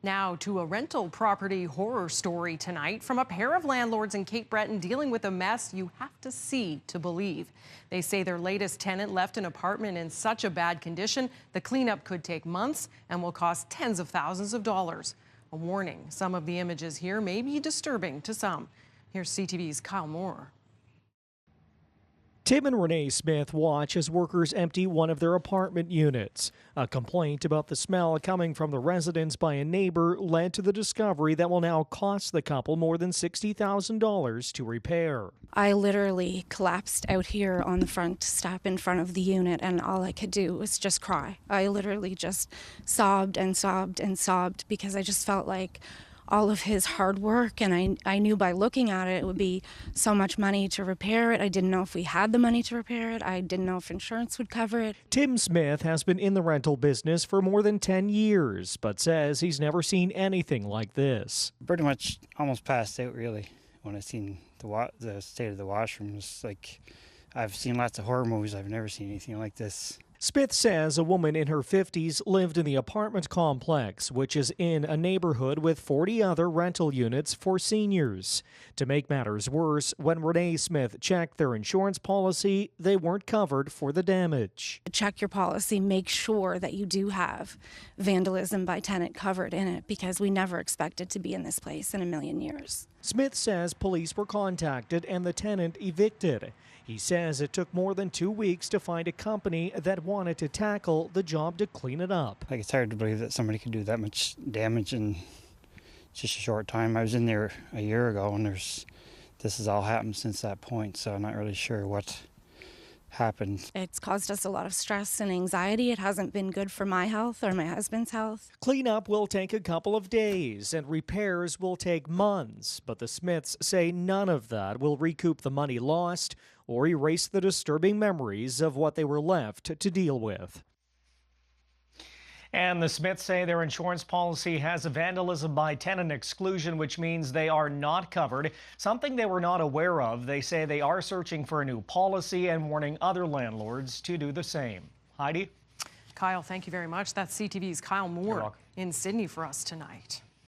Now to a rental property horror story tonight from a pair of landlords in Cape Breton dealing with a mess you have to see to believe. They say their latest tenant left an apartment in such a bad condition the cleanup could take months and will cost tens of thousands of dollars. A warning, some of the images here may be disturbing to some. Here's CTV's Kyle Moore. Tim and Renee Smith watch as workers empty one of their apartment units. A complaint about the smell coming from the residence by a neighbor led to the discovery that will now cost the couple more than $60,000 to repair. I literally collapsed out here on the front step in front of the unit, and all I could do was just cry. I literally just sobbed and sobbed and sobbed because I just felt like all of his hard work, and I knew by looking at it, it would be so much money to repair it. I didn't know if we had the money to repair it. I didn't know if insurance would cover it. Tim Smith has been in the rental business for more than 10 years, but says he's never seen anything like this. Pretty much almost passed out, really, when I seen the state of the washroom. It's like, I've seen lots of horror movies. I've never seen anything like this. Smith says a woman in her 50s lived in the apartment complex, which is in a neighborhood with 40 other rental units for seniors. To make matters worse, when Renee Smith checked their insurance policy, they weren't covered for the damage. Check your policy, make sure that you do have vandalism by tenant covered in it, because we never expected to be in this place in a million years. Smith says police were contacted and the tenant evicted. He says it took more than 2 weeks to find a company that wanted to tackle the job to clean it up. Like, it's hard to believe that somebody could do that much damage in just a short time. I was in there a year ago, and this has all happened since that point, so I'm not really sure what happened. It's caused us a lot of stress and anxiety. It hasn't been good for my health or my husband's health. Cleanup will take a couple of days and repairs will take months, but the Smiths say none of that will recoup the money lost or erase the disturbing memories of what they were left to deal with. And the Smiths say their insurance policy has a vandalism by tenant exclusion, which means they are not covered, something they were not aware of. They say they are searching for a new policy and warning other landlords to do the same. Heidi? Kyle, thank you very much. That's CTV's Kyle Moore in Sydney for us tonight.